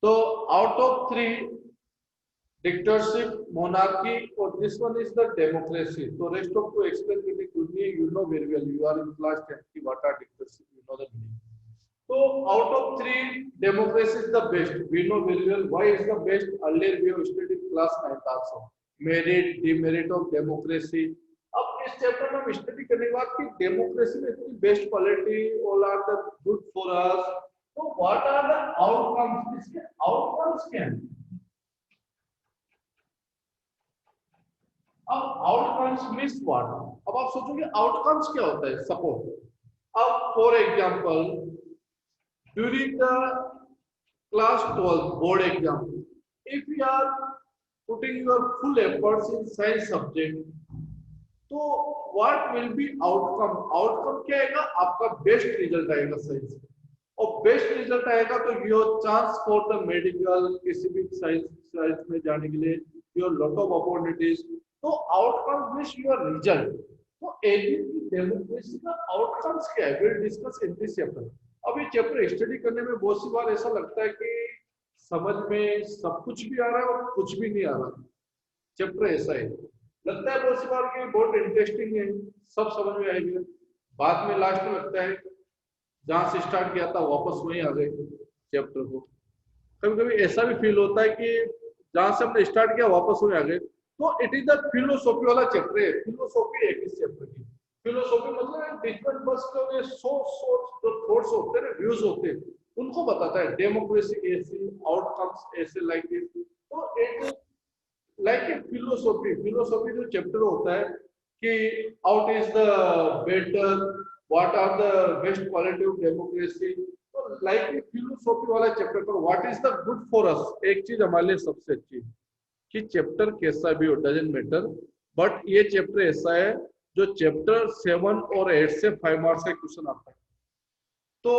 तो out of three, dictatorship, monarchy और this one is the democracy. तो rest of two explain करने के लिए you know very well, you are in class 10 की what are dictatorship, you know the meaning. So out of three, democracy is the best. We know very well why is the best. Earlier we have studied class 9 also. Merit, demerit of democracy. अब इस chapter में हम study करने के बाद कि democracy में इतनी best quality, all are the good for us, तो व्हाट आर द आउटकम्स, इसके आउटकम्स क्या हैं? अब आउटकम्स मींस व्हाट? अब आप सोचोगे आउटकम्स क्या होता है। सपोज अब for example during the class 12 board exam, if you are putting your full efforts in science subject, तो what will be outcome? Outcome क्या आएगा? आपका बेस्ट रिजल्ट आएगा साइंस, और बेस्ट रिजल्ट आएगा तो your chance for the medical, किसी भी साइंस में जाने के लिए योर लॉट ऑफ अपॉर्चुनिटीज। तो आउटकम मींस योर रिजल्ट। तो डेमोक्रेसी का आउटकम्स क्या है? Will discuss in this chapter. अब ये चैप्टर स्टडी करने में बहुत सी बार ऐसा लगता है कि समझ में सब कुछ भी आ रहा है और कुछ भी नहीं आ रहा। चैप्टर ऐसा है, लगता है बहुत सी बार कि बहुत इंटरेस्टिंग है, सब समझ में आएगी, बाद में लास्ट में लगता है जहां से स्टार्ट किया था वापस वहीं आ गए चैप्टर को। कभी कभी ऐसा भी फील होता है कि जहां से हमने स्टार्ट किया वापस वहीं आ गए। तो इट इज द फिलोसॉफी वाला चैप्टर है। फिलोसॉफी है इस चैप्टर की। फिलोसॉफी मतलब डिफरेंट बस के सोर्स जो थॉट्स होते हैं, व्यूज होते हैं, उनको बताता है। डेमोक्रेसी ऐसी, आउटकम्स ऐसे, लाइक दिस। तो एक लाइक ए फिलोसॉफी, फिलोसॉफी जो चैप्टर होता है कि out is the better, what are the best quality of democracy, तो लाइक ए फिलोसॉफी वाला चैप्टर। पर what is the good for us, एक चीज हमारे लिए सबसे अच्छी कि चैप्टर कैसा भी हो डजंट मैटर, बट ये चैप्टर ऐसा है जो चैप्टर 7 और 8 से 5 मार्क्स का क्वेश्चन आता है। तो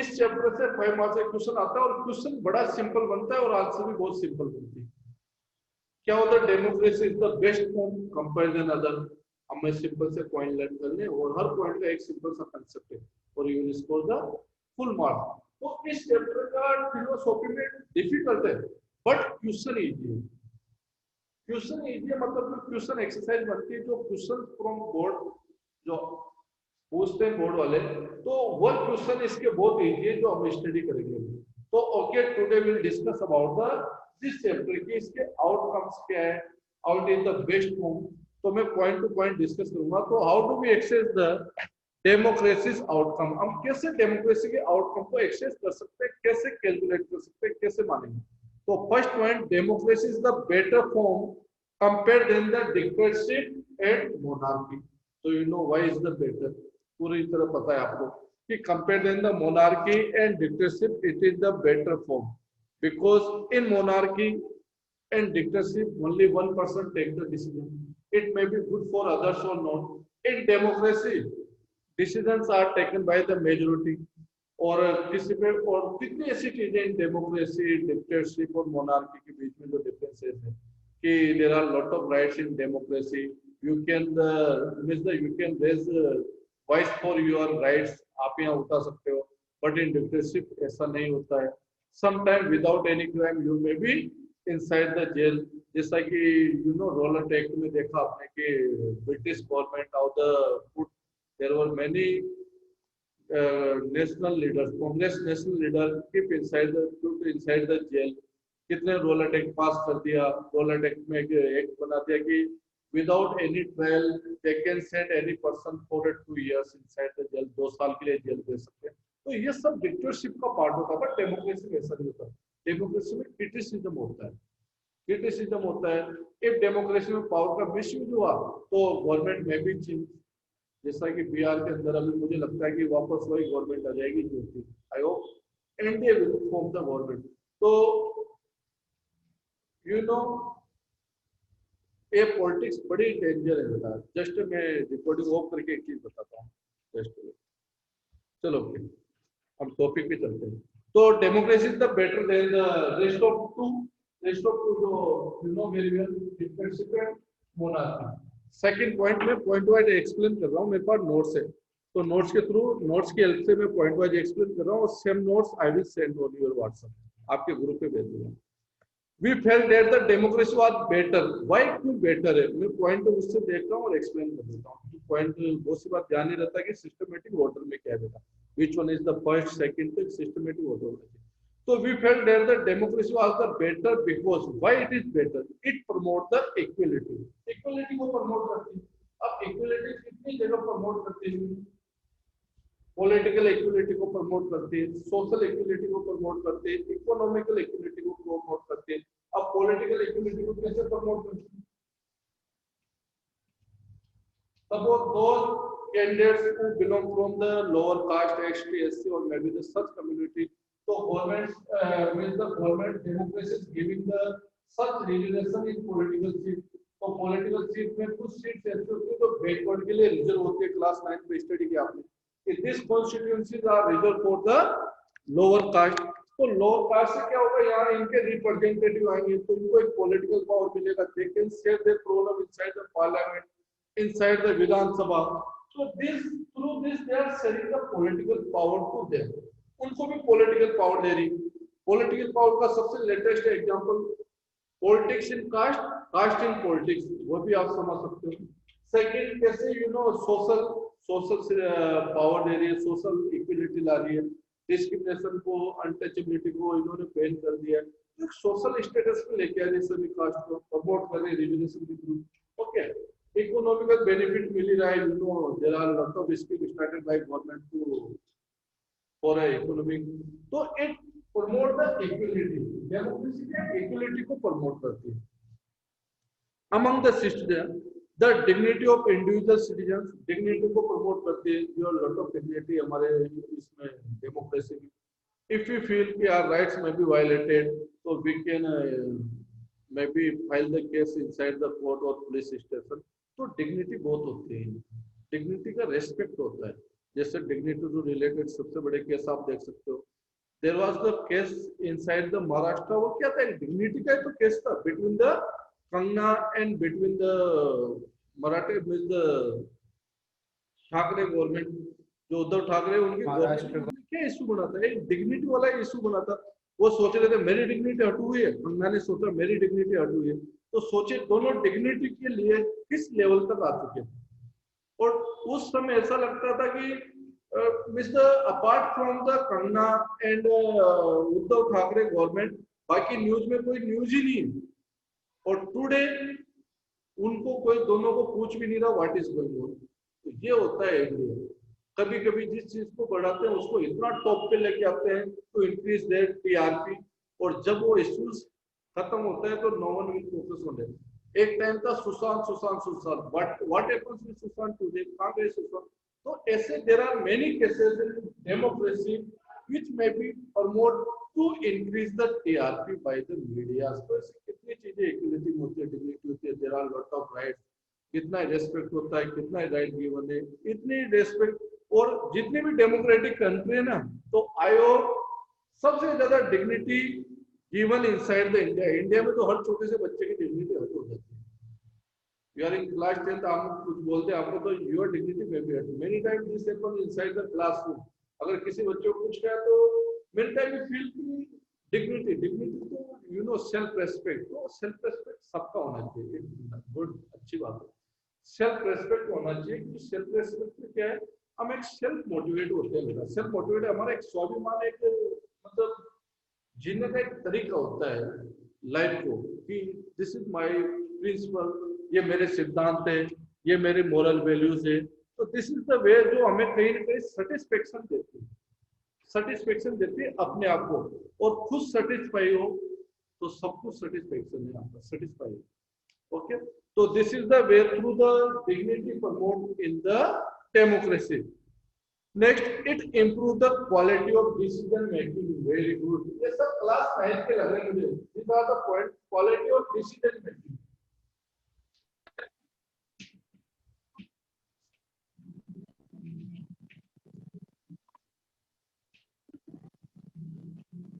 इस चैप्टर से 5 मार्क्स का क्वेश्चन आता है और क्वेश्चन बड़ा सिंपल बनता है और आंसर भी बहुत सिंपल बनती है। क्या होता है? Democracy is the best form compare then other. हमें सिंपल से पॉइंट लर्न करने और हर पॉइंट का एक सिंपल सा कांसेप्ट है और you will score the full marks. तो इस चैप्टर का फिलोसॉफी में डिफिकल्ट है बट क्वेश्चन इजी है। क्वेश्चन इजी है मतलब जो क्वेश्चन एक्सरसाइज बनती है, जो क्वेश्चन फ्रॉम बोर्ड जो पूछते हैं बोर्ड वाले, तो वो क्वेश्चन इसके बहुत इजी है जो हम स्टडी करेंगे। तो okay, today will discuss about the this chapter की इसके आउटकम्स क्या है, out is the best form. तो मैं पॉइंट टू पॉइंट डिस्कस करूंगा। तो how do we access the democracy's outcome? हम कैसे डेमोक्रेसी के आउटकम को एक्सेस कर सकते हैं, कैसे कैलकुलेट कर सकते हैं, कैसे मानेंगे? तो first point, democracy is the better form compare than the dictatorship and monarchy. तो you know why is the better, पूरी तरह पता है आपको कि compare than the monarchy and dictatorship it is the better form, because in monarchy and dictatorship only one person take the decision. It may be good for others or not. In democracy decisions are taken by the majority। और किसी पे और कितनी ऐसी चीजें in democracy, dictatorship और monarchy के बीच में जो डिफरेंसेस है कि there are lot of rights in democracy, you can raise voice for your rights, आप यहाँ उठा सकते हो, बट इन डिक्टेटरशिप ऐसा नहीं होता है। Sometime without any crime you may be inside the jail. जैसा कि यू नो रोलर एक्ट में देखा आपने कि British government how the put there were many national leaders, Congress national leader keep inside the jail. कितने रोलर एक्ट पास कर दिया, रोलर एक्ट में एक बना दिया कि without any trial they can send any person for 2 years inside the jail, 2 साल के लिए जेल दे सकते हैं। तो ये सब डिक्टेटरशिप का पार्ट होता है, बट डेमोक्रेसी में ऐसा नहीं होता। डेमोक्रेसी में क्रिटिसिज्म होता है, क्रिटिसिज्म होता है। इफ डेमोक्रेसी में पावर का मिसयूज हुआ तो गवर्नमेंट में भी चेंज, जैसा कि बिहार के अंदर अभी मुझे लगता है कि वापस वही गवर्नमेंट आ जाएगी जो थी। I hope NDA will form the government. तो यू नो ये पॉलिटिक्स बड़ी डेंजर है बेटा। जस्ट मैं रिकॉर्डिंग ऑफ करके एक चीज बताता हूँ जस्ट। चलो हम टॉपिक पे चलते हैं। तो democracy is the better than the rest of two जो you know very well, dictatorship and monarchy. Second point में पॉइंट वाइज एक्सप्लेन कर रहा हूँ, मेरे पास नोट्स है। तो नोट्स के थ्रू, नोट्स की हेल्प से मैं पॉइंट वाइज एक्सप्लेन कर रहा हूँ, और same notes I will send on your WhatsApp, आपके ग्रुप पे भेज दूंगा। We felt that the democracy was better. Why, क्यों बेटर है, मैं पॉइंट उससे देख रहा हूँ और एक्सप्लेन कर देता हूँ। पॉइंट बहुत सी बात ध्यान नहीं रहता कि सिस्टमेटिक ऑर्डर में क्या है बेटा, which one is the first second, तक सिस्टमेटिक ऑर्डर होना चाहिए। तो we felt that the democracy was the better because, why it is better, it promote the equality. Equality को प्रमोट करती है। अब इक्वलिटी कितनी जगह प्रमोट करती है, पॉलिटिकल इक्वलिटी को प्रमोट करती है, सोशल इक्वलिटी को प्रमोट करती है, इकोनॉमिकल इक्वलिटी को प्रमोट करती है। अब पॉलिटिकल इक्वलिटी को कैसे प्रमोट करती है? Suppose those candidates who belong from the lower caste, ST, SC, or maybe the such community, so government with the government democracy is giving the such reservation in political seat. तो political seat में कुछ seats ऐसी होती है तो backward के लिए reserve होती है। क्लास 9 में स्टडी किया आपने कि this constituencies are reserve for the lower caste. Lower लोअर कास्ट से क्या होगा, यहाँ इनके रिप्रेजेंटेटिव आएंगे तो इनको एक पॉलिटिकल पावर मिलेगा, they can share their problem inside the parliament, inside the Vidhan Sabha. So this, through this they are sharing the political power to them. उनको भी political power दे रही। Political power का सबसे latest example politics in caste, caste in politics, वो भी आप समझ सकते हो। सेकंड कैसे सोशल पावर दे रही है, सोशल इक्विलिटी ला रही है, डिस्क्रिमिनेशन को, अनटचेबिलिटी को इन्होंने बैन कर दिया है। एक सोशल स्टेटस पे लेके आ रही है सभी कास्ट को, प्रमोट कर रही है रिजर्वेशन के थ्रू। ओके, economical benefit मिल रहा है, there are lot of schemes started by government to for a economic, तो it promote the equality, democracy क्या equality को promote करती है among the citizens, the dignity of individual citizens, dignity को promote करती है। जो lot of dignity हमारे इसमें democracy में, if we feel कि our rights may be violated, so we can maybe file the case inside the court or police station। तो dignity बहुत होती है, डिग्निटी का रेस्पेक्ट होता है। जैसे डिग्निटी टू रिलेटेड सबसे बड़े केस आप देख सकते हो, there was the case inside the Maharashtra. वो क्या था, डिग्निटी का तो केस था between the Kangana and between the Marathe with the Thackeray government. जो उद्धव ठाकरे उनके गवर्नमेंट क्या इशू बना था, एक डिग्निटी वाला इशू बना था। वो सोच रहे थे मेरी डिग्निटी हट हुई है, कंगना ने सोचा मेरी डिग्निटी हट हुई है। तो सोचे दोनों डिग्निटी के लिए किस लेवल तक आ चुके थे। और उस समय ऐसा लगता था कि apart from the Kangana and Uddhav Thackeray government, बाकी न्यूज में कोई न्यूज ही नहीं। और टुडे उनको कोई दोनों को पूछ भी नहीं रहा व्हाट इज गोइंग ऑन। तो ये होता है इंडिया। कभी कभी जिस चीज को बढ़ाते हैं उसको इतना टॉप पे लेके आते हैं टू इंक्रीज देयर टीआरपी, और जब वो इश्यूज खत्म होता है तो no one will focus on it. एक टाइम था Sushant Sushant Sushant, but what happens with Sushant today, कहां गए सुशांत। तो ऐसे there are many cases in democracy which may be promote to increase the TRP by the media. तो कितनी चीजें इक्वलिटी में होती है, डिग्निटी होती है, there are lot of rights, कितना रेस्पेक्ट होता है, कितना राइट गिवन है, इतनी रेस्पेक्ट। और जितनी भी डेमोक्रेटिक कंट्री है ना, तो आयोग सबसे ज्यादा dignity given inside the India. India में तो हर छोटे से बच्चे की डिग्निटी हट हो जाती है। You are in class 10th, आप कुछ बोलते हैं आपको तो योर डिग्निटी में भी हट। Many time this happens inside the classroom. अगर किसी बच्चे को कुछ कहा तो मेनी टाइम यू फील की डिग्निटी, डिग्निटी तो सेल्फ रेस्पेक्ट। तो सेल्फ रेस्पेक्ट सबका होना चाहिए, गुड, अच्छी बात है। सेल्फ रेस्पेक्ट होना चाहिए, क्योंकि सेल्फ रेस्पेक्ट में क्या है, हम एक सेल्फ मोटिवेट होते हैं बेटा। सेल्फ मोटिवेट हमारा एक स्वाभिमान, एक मतलब जीने का एक तरीका होता है लाइफ को, कि दिस इज माय प्रिंसिपल, ये मेरे सिद्धांत है, ये मेरे मोरल वैल्यूज है। तो दिस इज द वे जो हमें कहीं ना कहीं सेटिस्फेक्शन देती है, सेटिस्फेक्शन देती है अपने आप को। और खुद सेटिस्फाई हो तो सब कुछ सेटिस्फेक्शन है आपका, सेटिस्फाई हो। ओके, तो this is the way through the dignity promote in the democracy. Next, it improve the quality of decision making. Very good. ये सब क्लास 9 के लग रहे हैं मुझे। These are the point, quality of decision making.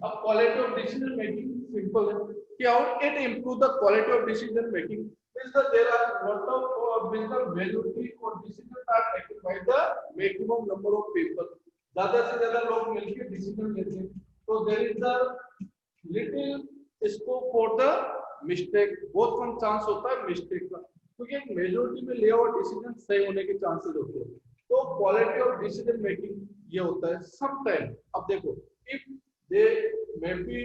अब quality of decision making simple है कि how it improve the quality of decision making means that there are lot of business value or decisions are taken by the maximum number of people. ज्यादा से ज्यादा लोग मिलकर decision लेते हैं, तो there is the little scope for the mistake, बहुत कम चांस होता है मिस्टेक का, क्योंकि एक मेजोरिटी में लिया हुआ डिसीजन सही होने के चांसेस होते हैं। तो क्वालिटी ऑफ डिसीजन मेकिंग ये होता है समटाइम। अब देखो, if they may be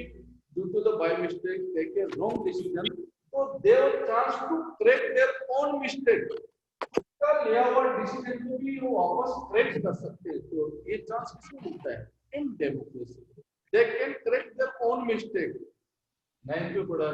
due to the by mistake take a wrong decision, तो they have chance to correct their own mistake. कल लिया हुआ डिसीजन को भी वो वापस करेक्ट कर सकते हैं। तो ये चांस किसको मिलता है? In democracy they can correct their own mistake. Nine पे पढ़ा,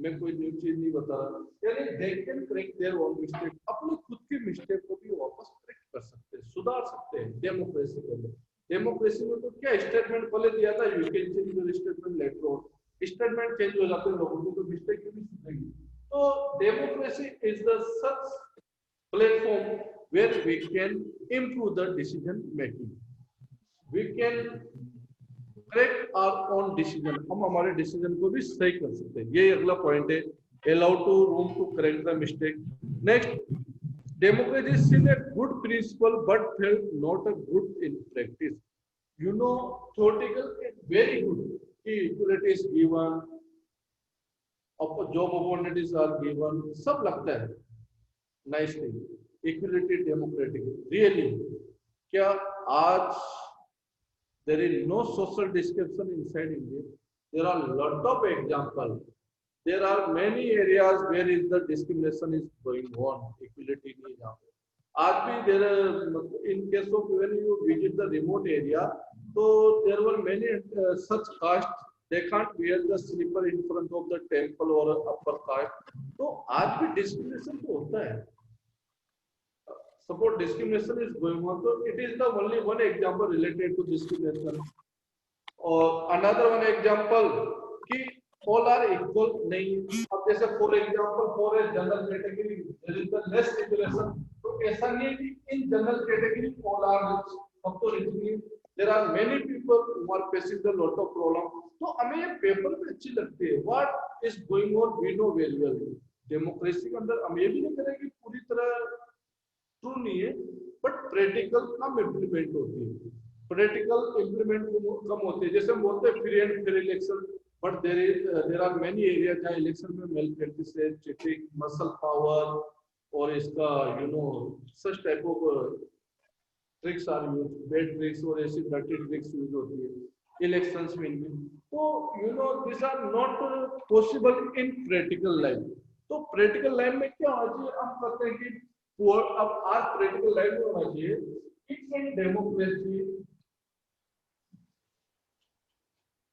मैं कोई न्यू चीज नहीं बता रहा, यानी they can correct their own mistake, अपने खुद की मिस्टेक को भी वापस करेक्ट कर सकते हैं, सुधार सकते हैं डेमोक्रेसी के अंदर। डेमोक्रेसी में तो क्या स्टेटमेंट पहले दिया था, you can change your statement later on, statement change हो जाते हैं लोगों की, तो मिस्टेक भी सुधरेगी। तो democracy is the such platform where we can improve the decision making. We can correct our own decision. हम हमारे decision को भी सही कर सकते हैं। ये अगला पॉइंट है, allow to room to correct the mistake. Next, democracy is still a good principle but felt not a good in practice. You know, theoretical is very good. Equality is given, job opportunities are given, सब लगता है nice thing, equality, democratic, really क्या आज there is no social description inside India? There are lot of example, there are many areas where is the discrimination is going on, equality नहीं जहाँ पे आज भी there in case of when you visit the remote area, तो there were many such caste they can't wear the slipper in front of the temple or upper caste. तो आज भी discrimination तो होता है, suppose discrimination is going on, so it is the only one example related to discrimination. और another one example कि all are equal नहीं, अब जैसे for example for a general category there is the less regulation, तो ऐसा नहीं है कि in general category all are rich, अब तो rich नहीं, there are many people who are facing the lot of problem. तो हमें ये पेपर पे अच्छी लगती है, what is going on we know very well. Democracy के अंदर हम ये भी नहीं करेंगे पूरी तरह ट्रू नहीं है, बट प्रैक्टिकल कम इम्प्लीमेंट होती है, प्रैक्टिकल इम्प्लीमेंट कम होते हैं। जैसे हम बोलते हैं free and fair election, but there are many area जहाँ इलेक्शन में मेल प्रैक्टिस है, चीटिंग, मसल पावर और इसका you know such type of tricks are use, bad tricks और ऐसी डर्टी ट्रिक्स यूज होती है इलेक्शंस में। तो you know this are not possible in practical life. तो प्रैक्टिकल लाइफ में क्या होना चाहिए, हम कहते हैं कि अब आज प्रैक्टिकल लाइफ में होना चाहिए इट्स इन डेमोक्रेसी।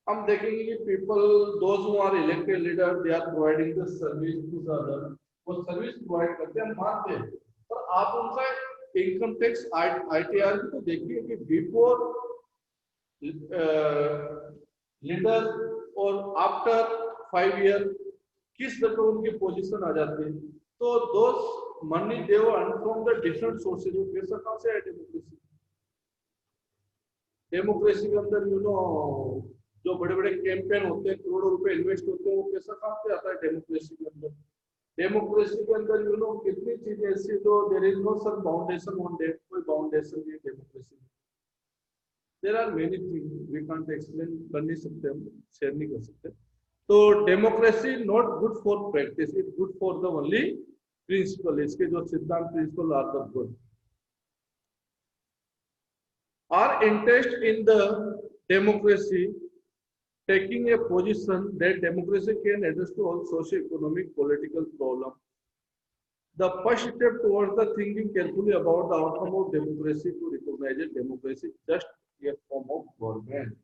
हम देखेंगे कि people those who are elected leader they are providing the service to the other, वो सर्विस प्रोवाइड करते हैं, मानते हैं, पर आप उनका इनकम टैक्स आईटीआर भी तो देखिए कि बिफोर लीडर और आफ्टर 5 ईयर किस तरह उनकी पोजीशन आ जाती है। तो दोस्त money they earn from the different sources, वो पैसा कहाँ से है? डेमोक्रेसी, डेमोक्रेसी के अंदर यू नो जो बड़े बड़े कैंपेन होते हैं, करोड़ों रुपए इन्वेस्ट होते हैं, वो पैसा कहाँ से आता है? डेमोक्रेसी के अंदर। डेमोक्रेसी के अंदर यू नो कितनी चीजें ऐसी, तो there is no sir boundation on that, कोई बाउंडेशन नहीं डेमोक्रेसी में। There are many things we can't explain, कर नहीं सकते, हम शेयर नहीं कर सकते। तो democracy not good for practice, it good for the only principle, इसके जो सिद्धांत principle are the good. Are interest in the democracy taking a position that democracy can address to all socio-economic political problems. The first step towards the thinking carefully about the outcome of democracy to recognize that democracy is just a form of government.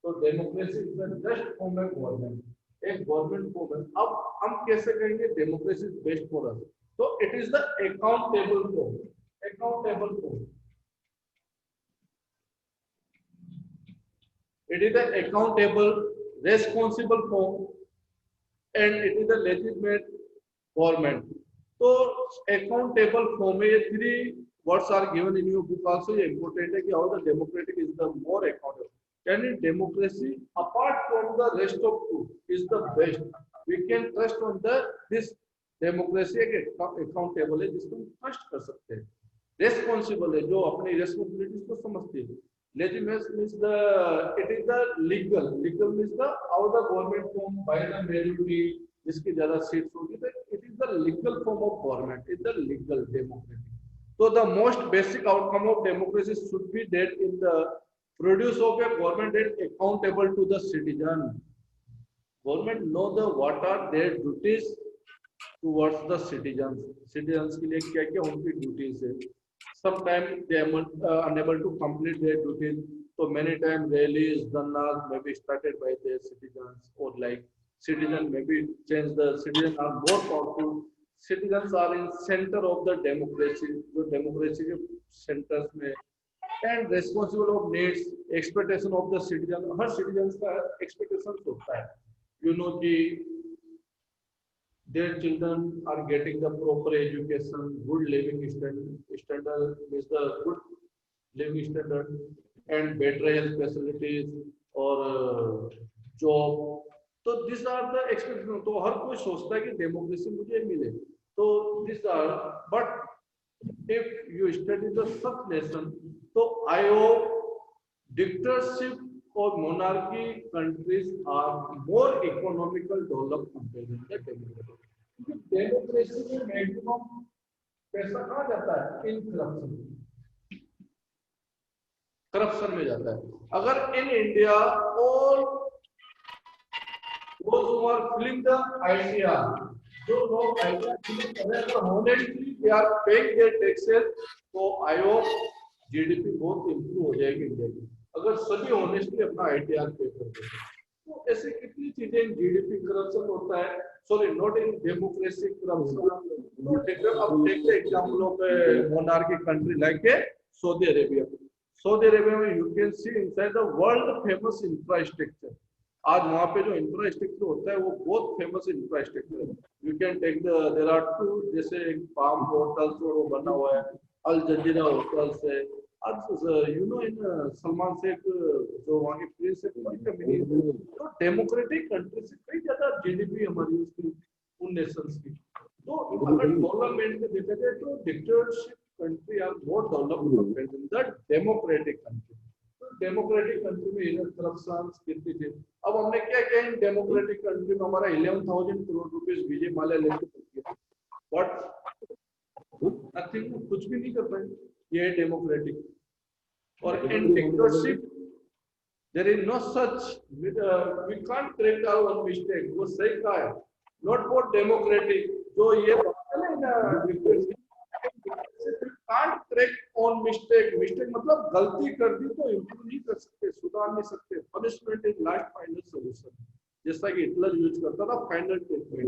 So democracy is the just form of government, एक government form है। अब हम कैसे कहेंगे democracy is best for us? So it is the accountable form, accountable form. It is the accountable, responsible form, and it is the legitimate government. So accountable form में ये 3 words are given in your book also. ये important है कि how the democratic is the more accountable. यानी democracy apart from the rest of two is the best. We can trust on the this democracy एक accountable है जिसको हम trust कर सकते हैं। रेस्पॉन्सिबल है, जो अपनी रेस्पॉन्सिबिलिटीज को समझती है। Legitimacy means the it is the legal, legal means the how the government form by the majority, जिसकी ज्यादा सीट्स होगी, तो it is the legal form of government, is the legal democracy. So the most basic outcome of democracy should be that in the produce of a government that accountable to the citizen. Government know the what are their duties towards the citizens. Citizens के लिए क्या क्या उनकी duties है. Sometimes they are unable to complete their duties. So many times rallies, dharnas may be started by the citizens, or like citizen maybe change the citizens are more powerful. Citizens are in center of the democracy, जो democracy के centers में, and responsible of needs, expectation of the citizen. Her citizens का expectations होता है, you know कि their children are getting the proper education, good living standard is the good living standard, and better health facilities or job. तो this are the expectation. तो हर कोई सोचता है कि डेमोक्रेसी मुझे मिले, तो this are, but if you study the such nation, तो आई होप डिक्टेटरशिप और monarchy countries are more economical develop compare to the democracy. Democracy में मैक्सिमम पैसा कहाँ जाता है? इन करप्शन, करप्शन में जाता है। अगर in India all those who are filling the idea, जो लोग idea filling कर रहे हैं, अगर honestly they are paying their taxes, तो I hope GDP बहुत improve हो जाएगी इंडिया की, अगर सभी honestly अपना ITR पे कर देते। तो ऐसे कितनी चीजें, GDP करप्शन होता है, sorry not in democracy corruption. अब take the example of a monarchy country like Saudi Arabia। Saudi Arabia में you can see inside the world famous infrastructure। आज वहाँ पे जो इंफ्रास्ट्रक्चर होता है वो बहुत फेमस इंफ्रास्ट्रक्चर है। You can take the there are two, जैसे एक पाम होटल्स वो बना हुआ है, अल जजीरा होटल्स है। आज you know in Salman Sheikh जो वहाँ के प्रिंस है, तो डेमोक्रेटिक कंट्री से कई ज्यादा जीडीपी हमारी उसकी उन नेशंस की। तो अगर डेवलपमेंट में देखा जाए तो dictatorship country are more developed than the democratic country. Democratic country में इधर करप्शन कितनी थी। अब हमने क्या किया इन डेमोक्रेटिक कंट्री में, हमारा 11,000 करोड़ रुपीस विजय माल्या लेके किया, बट नथिंग, कुछ भी नहीं कर पाए। ये डेमोक्रेटिक। और in dictatorship there is no such, we can't correct our own mistake. वो सही कहा है, नॉट फॉर डेमोक्रेटिक। जो ये बात है ना dictatorship, can't correct on mistake, mistake मतलब गलती कर दी तो इम्प्रूव नहीं कर सकते, सुधार नहीं सकते। Punishment is life final solution, जैसा कि हिटलर यूज करता था final treatment.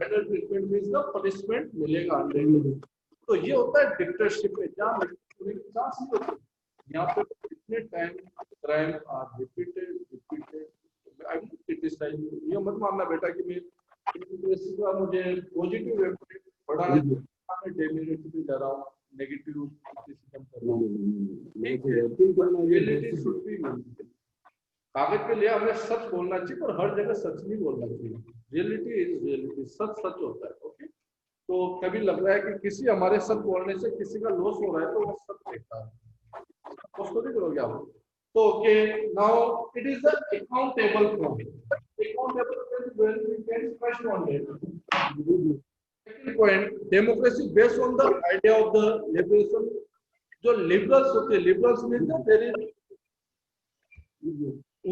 Final treatment means the punishment मिलेगा अनडेड। तो ये होता है डिक्टेटरशिप में, जहाँ चांस नहीं होती। यहाँ पे इतने time crime are repeated. I will criticize, ये मत मानना बेटा कि मैं डेमोक्रेसी का मुझे पॉजिटिव वे में पढ़ाने में डेमोक्रेसी पे जा रहा हूँ, नेगेटिव क्रिटिसिज्म कर रहा हूँ। रियलिटी शुड बी, कागज पे लिया हमें सच बोलना चाहिए, पर हर जगह सच नहीं बोलना चाहिए। रियलिटी इज रियलिटी, सच सच होता है। ओके, तो कभी लग रहा है कि किसी हमारे सच बोलने से किसी का लॉस हो रहा है, तो वो सच देखता है, उसको नहीं करोगे आप। तो okay, now it is the accountable form. Accountable when we can trust on it. Second point, democracy based on the idea of the liberalism। जो लिबरल्स होते हैं, लिबरल्स मीन्स देयर इज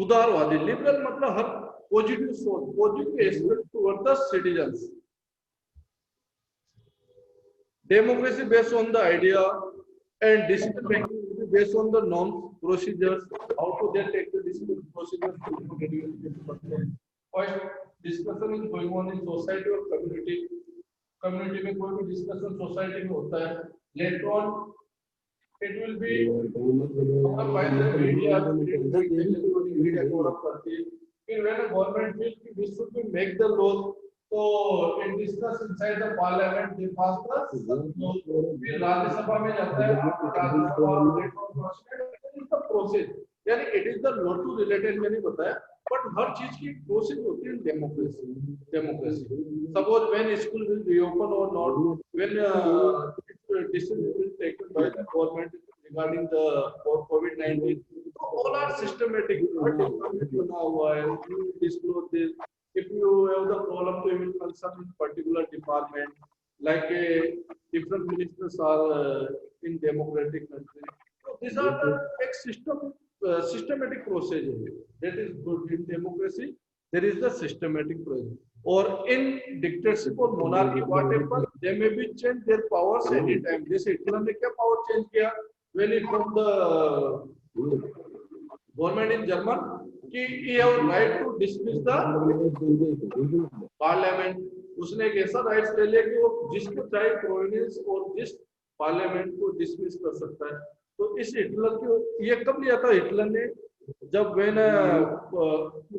उदारवादी। लिबरल मतलब हर पॉजिटिव सोच, positive aspect toward the citizens. Democracy based on the idea and decision making will be based on the norms, procedures, how to they take the decision, procedures. First discussion is going on in society और community. Community में कोई भी discussion society में होता है, later on it will be by the media, media cover up करती है। फिर व्हेन अ गवर्नमेंट फील कि we should be make the laws, तो in discuss inside the parliament they pass the, फिर राज्यसभा में जाता है, राज्यसभा प्रोसेस, यानी it is the law to related मैंने बताया, बट हर चीज की प्रोसेस होती है democracy. Democracy suppose when school will reopen और not, when decisions will taken by the government regarding the COVID-19. So all are systematic. Her department बना हुआ है. You will disclose this. If you have the problem, you will consult in particular department. Like different ministers are in democratic country. So these are the systematic procedure. That is good in democracy. There is the systematic process. Or in dictatorship or monarchy, whatever, they may be change their powers anytime. जैसे Hitler ने क्या power change किया when it from the government in German कि he have right to dismiss the parliament. उसने एक ऐसा rights ले लिया कि वो जिसको चाहे प्रोविडेंस और जिस पार्लियामेंट को डिसमिस कर सकता है. तो इस हिटलर को ये कब लिया था हिटलर ने जब when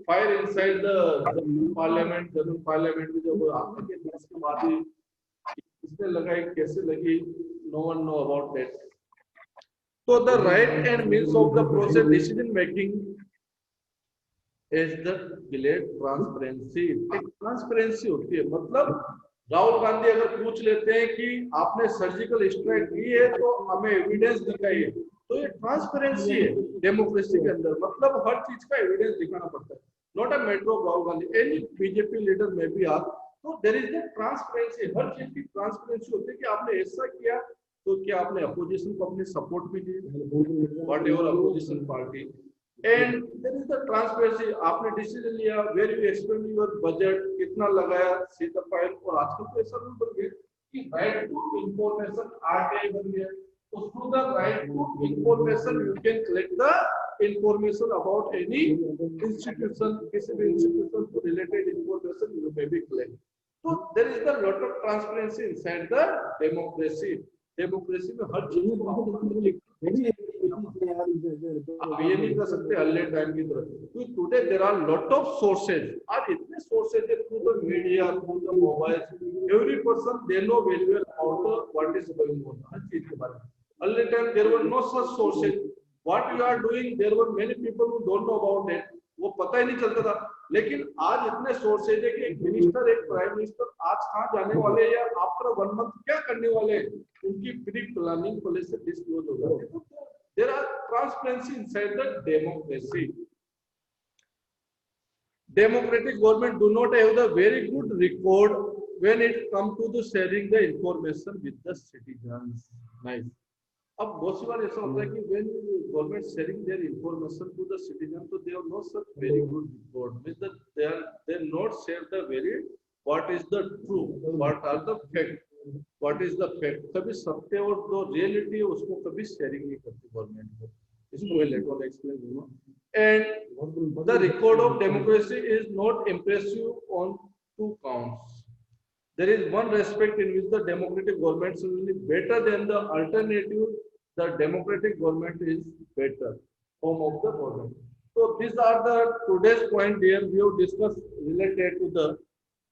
fire inside the parliament German parliament में जब आग के देश के बाद ही इसने लगाई कैसे लगी no one know about that. So the right and means of the process decision making is the delayed transparency. एक ट्रांसपेरेंसी होती है. मतलब राहुल गांधी अगर पूछ लेते हैं कि आपने सर्जिकल स्ट्राइक की है तो हमें एविडेंस दिखाइए, तो ये ट्रांसपेरेंसी है डेमोक्रेसी के अंदर. मतलब हर चीज का एविडेंस दिखाना पड़ता है. Not a matter of Rahul Gandhi, any BJP leader में भी आप. तो देयर इज द ट्रांसपेरेंसी. हर चीज की ट्रांसपेरेंसी होती है कि आपने ऐसा किया तो क्या आपने अपोजिशन को अपनी सपोर्ट भी दी, whatever opposition party. And there is the transparency. आपने डिसीजन लिया, where you expend your budget, कितना लगाया, सी द फाइल. और आजकल तो ऐसा रूल बन गया कि राइट टू इंफॉर्मेशन आरटीआई बन गया. So through the right to information, you can collect the information about any institution, किसी भी institution to related information you may be collect. So there is a lot of transparency inside the democracy. Democracy में हर चीज को आप ये नहीं कर सकते हल्ले टाइम की तरह. तो today there are lot of sources. आज इतने sources है through the media, through the mobiles. Every person they know very well about what is going on. हर चीज के बारे में. Early time there were no such sources. What you are doing, there were many people who don't know about it. वो पता ही नहीं चलता था. लेकिन आज इतने सोर्सेज है कि एक मिनिस्टर, एक प्राइम मिनिस्टर आज कहाँ जाने वाले हैं या आफ्टर 1 मंथ क्या करने वाले हैं, उनकी प्री प्लानिंग पहले से डिस्क्लोज हो जाती है. तो there are transparency inside the democracy. Democratic government do not have the very good record when it come to the sharing the information with the citizens. Nice. अब बहुत सी बार ऐसा होता है कि when government sharing their information to the citizen, so they have no such very good record. Means that they not share the very what is the true, what are the fact, what is the fact. कभी सत्य और जो reality है उसको कभी sharing नहीं करती government को. इसको लेटर ऑन एक्सप्लेन दूंगा. And the record of democracy is not impressive on 2 counts. There is one respect in which the democratic government will be better than the alternative. The democratic government is better form of the government. So these are the today's point here we have discussed related to the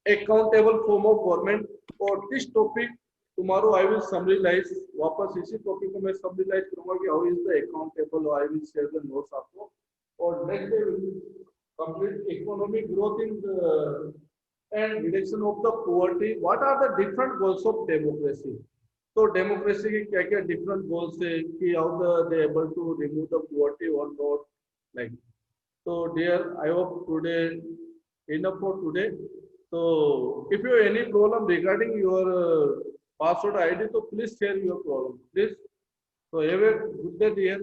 accountable form of government. For this topic tomorrow I will summarize. वापस इसी topic को मैं summarize करूंगा कि how is the accountable. I will share the notes आपको. और next day we will complete economic growth in the and reduction of the poverty. What are the different goals of democracy? तो democracy के क्या क्या different goals है कि how they able to remove the poverty और not like. तो dear I hope today enough for today. तो if you any problem regarding your password ID तो please share your problem please. तो have a good day dear.